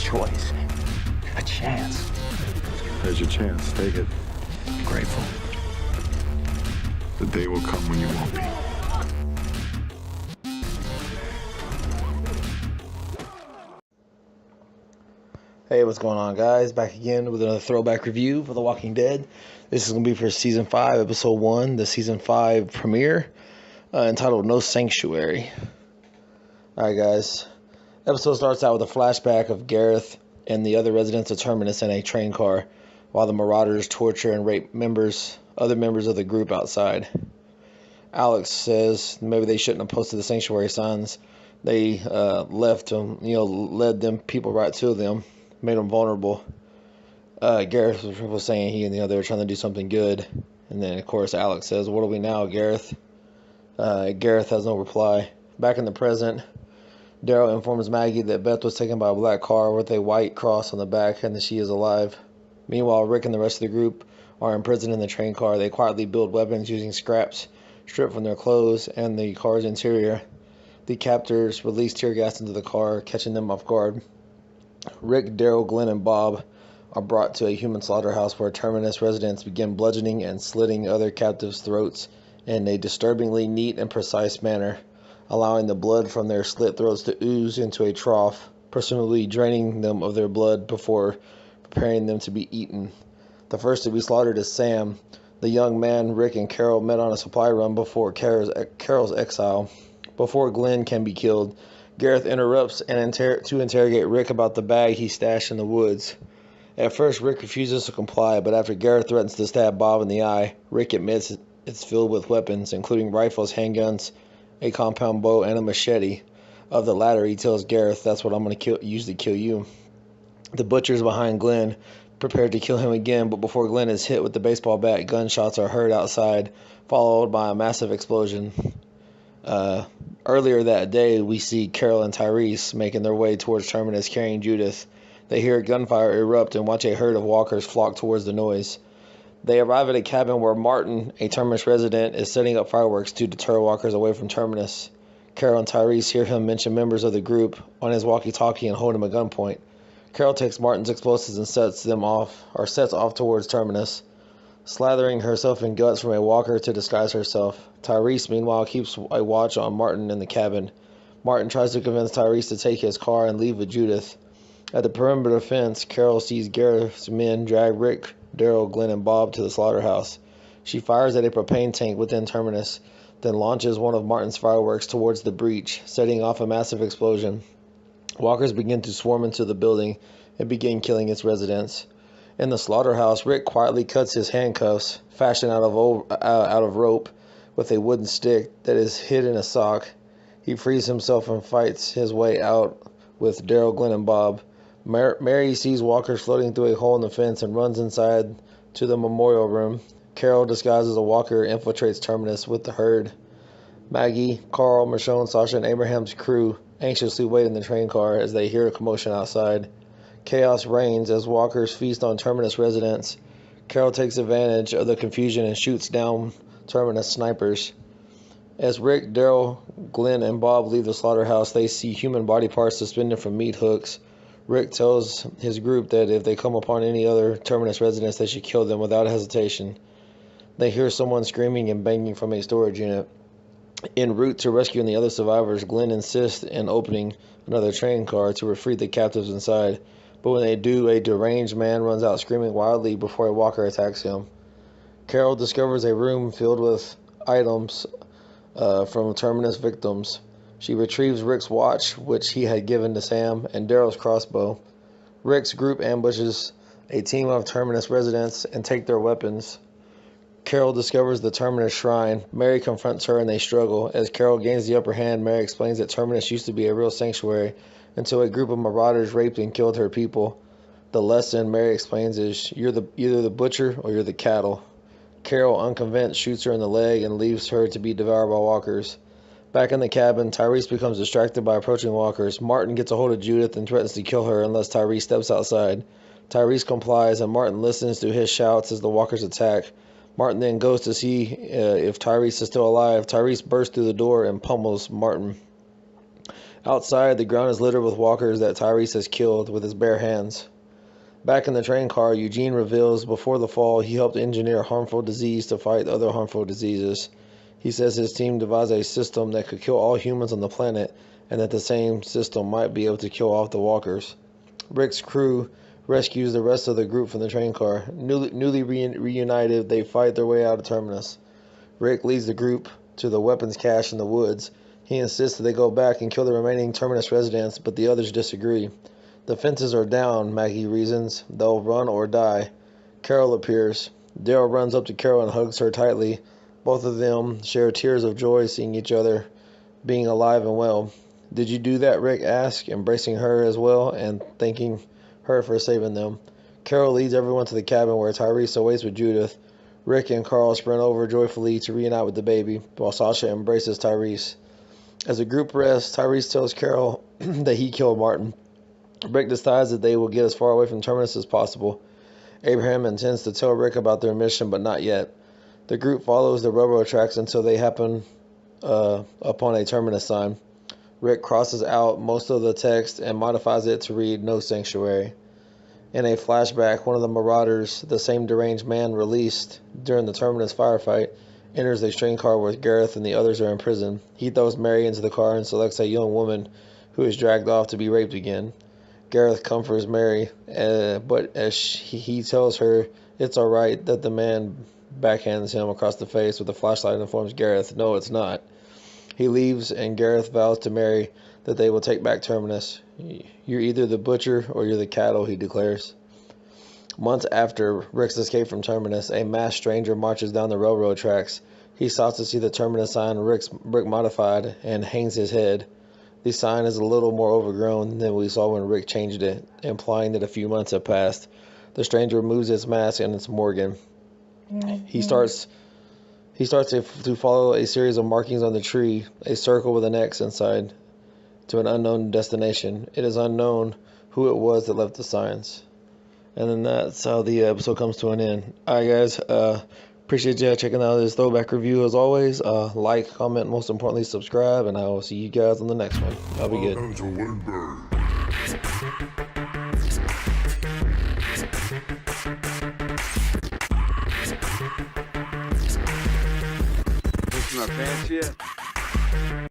choice, a chance. There's your chance. Take it. Grateful. The day will come when you won't be. Hey, what's going on, guys? Back again with another throwback review for The Walking Dead. This is going to be for Season 5, Episode 1, the Season 5 premiere, entitled No Sanctuary. Alright, guys. Episode starts out with a flashback of Gareth and the other residents of Terminus in a train car, while the Marauders torture and rape other members of the group outside. Alex says maybe they shouldn't have posted the sanctuary signs. They left them, led them people right to them. Made them vulnerable. Gareth was saying they were trying to do something good. And then, of course, Alex says, "What do we now, Gareth?" Gareth has no reply. Back in the present, Daryl informs Maggie that Beth was taken by a black car with a white cross on the back and that she is alive. Meanwhile, Rick and the rest of the group are imprisoned in the train car. They quietly build weapons using scraps stripped from their clothes and the car's interior. The captors release tear gas into the car, catching them off guard. Rick, Daryl, Glenn, and Bob are brought to a human slaughterhouse where Terminus residents begin bludgeoning and slitting other captives' throats in a disturbingly neat and precise manner, allowing the blood from their slit throats to ooze into a trough, presumably draining them of their blood before preparing them to be eaten. The first to be slaughtered is Sam, the young man Rick and Carol met on a supply run before Carol's exile. Before Glenn can be killed, Gareth interrupts to interrogate Rick about the bag he stashed in the woods. At first, Rick refuses to comply, but after Gareth threatens to stab Bob in the eye, Rick admits it's filled with weapons, including rifles, handguns, a compound bow, and a machete. Of the latter, he tells Gareth, "That's what I'm going to use to kill you." The butcher's behind Glenn, prepared to kill him again, but before Glenn is hit with the baseball bat, gunshots are heard outside, followed by a massive explosion. Earlier that day, we see Carol and Tyrese making their way towards Terminus carrying Judith. They hear gunfire erupt and watch a herd of walkers flock towards the noise. They arrive at a cabin where Martin, a Terminus resident, is setting up fireworks to deter walkers away from Terminus. Carol and Tyrese hear him mention members of the group on his walkie-talkie and hold him at gunpoint. Carol takes Martin's explosives and sets off towards Terminus, slathering herself in guts from a walker to disguise herself. Tyrese, meanwhile, keeps a watch on Martin in the cabin. Martin tries to convince Tyrese to take his car and leave with Judith. At the perimeter fence, Carol sees Gareth's men drag Rick, Daryl, Glenn, and Bob to the slaughterhouse. She fires at a propane tank within Terminus, then launches one of Martin's fireworks towards the breach, setting off a massive explosion. Walkers begin to swarm into the building and begin killing its residents. In the slaughterhouse, Rick quietly cuts his handcuffs, fashioned out of rope, with a wooden stick that is hid in a sock. He frees himself and fights his way out with Daryl, Glenn, and Bob. Mary sees walkers floating through a hole in the fence and runs inside to the memorial room. Carol, disguised as a walker, infiltrates Terminus with the herd. Maggie, Carl, Michonne, Sasha, and Abraham's crew anxiously wait in the train car as they hear a commotion outside. Chaos reigns as walkers feast on Terminus residents. Carol takes advantage of the confusion and shoots down Terminus snipers. As Rick, Daryl, Glenn, and Bob leave the slaughterhouse, they see human body parts suspended from meat hooks. Rick tells his group that if they come upon any other Terminus residents, they should kill them without hesitation. They hear someone screaming and banging from a storage unit. En route to rescuing the other survivors, Glenn insists in opening another train car to free the captives inside. But when they do, a deranged man runs out screaming wildly before a walker attacks him. Carol discovers a room filled with items from Terminus victims. She retrieves Rick's watch, which he had given to Sam, and Daryl's crossbow. Rick's group ambushes a team of Terminus residents and take their weapons. Carol discovers the Terminus shrine. Mary confronts her and they struggle. As Carol gains the upper hand, Mary explains that Terminus used to be a real sanctuary until a group of marauders raped and killed her people. The lesson, Mary explains, is you're either the butcher or you're the cattle. Carol, unconvinced, shoots her in the leg and leaves her to be devoured by walkers. Back in the cabin, Tyrese becomes distracted by approaching walkers. Martin gets a hold of Judith and threatens to kill her unless Tyrese steps outside. Tyrese complies and Martin listens to his shouts as the walkers attack. Martin then goes to see if Tyrese is still alive. Tyrese bursts through the door and pummels Martin. Outside, the ground is littered with walkers that Tyrese has killed with his bare hands. Back in the train car, Eugene reveals before the fall he helped engineer harmful disease to fight other harmful diseases. He says his team devised a system that could kill all humans on the planet, and that the same system might be able to kill off the walkers. Rick's crew rescues the rest of the group from the train car. Newly reunited, they fight their way out of Terminus. Rick leads the group to the weapons cache in the woods. He insists that they go back and kill the remaining Terminus residents, but the others disagree. The fences are down, Maggie reasons. They'll run or die. Carol appears. Daryl runs up to Carol and hugs her tightly. Both of them share tears of joy seeing each other being alive and well. Did you do that? Rick asks, embracing her as well and thanking her for saving them. Carol leads everyone to the cabin where Tyrese awaits with Judith. Rick and Carl sprint over joyfully to reunite with the baby, while Sasha embraces Tyrese. As the group rests, Tyrese tells Carol that he killed Martin. Rick decides that they will get as far away from Terminus as possible. Abraham intends to tell Rick about their mission, but not yet. The group follows the railroad tracks until they happen upon a Terminus sign. Rick crosses out most of the text and modifies it to read "No Sanctuary." In a flashback, one of the Marauders, the same deranged man released during the Terminus firefight, enters a train car with Gareth and the others are in prison. He throws Mary into the car and selects a young woman who is dragged off to be raped again. Gareth comforts Mary, but as he tells her it's alright, that the man backhands him across the face with a flashlight and informs Gareth, no, it's not. He leaves, and Gareth vows to Mary that they will take back Terminus. You're either the butcher or you're the cattle, he declares. Months after Rick's escape from Terminus, a masked stranger marches down the railroad tracks. He stops to see the Terminus sign Rick modified and hangs his head. The sign is a little more overgrown than we saw when Rick changed it, implying that a few months have passed. The stranger removes his mask and it's Morgan. He starts to follow a series of markings on the tree, a circle with an X inside, to an unknown destination. It is unknown who it was that left the signs. And then that's how the episode comes to an end. Alright guys, appreciate you checking out this throwback review as always. Like, comment, most importantly subscribe, and I will see you guys on the next one. I'll be good. Pushing my pants yet?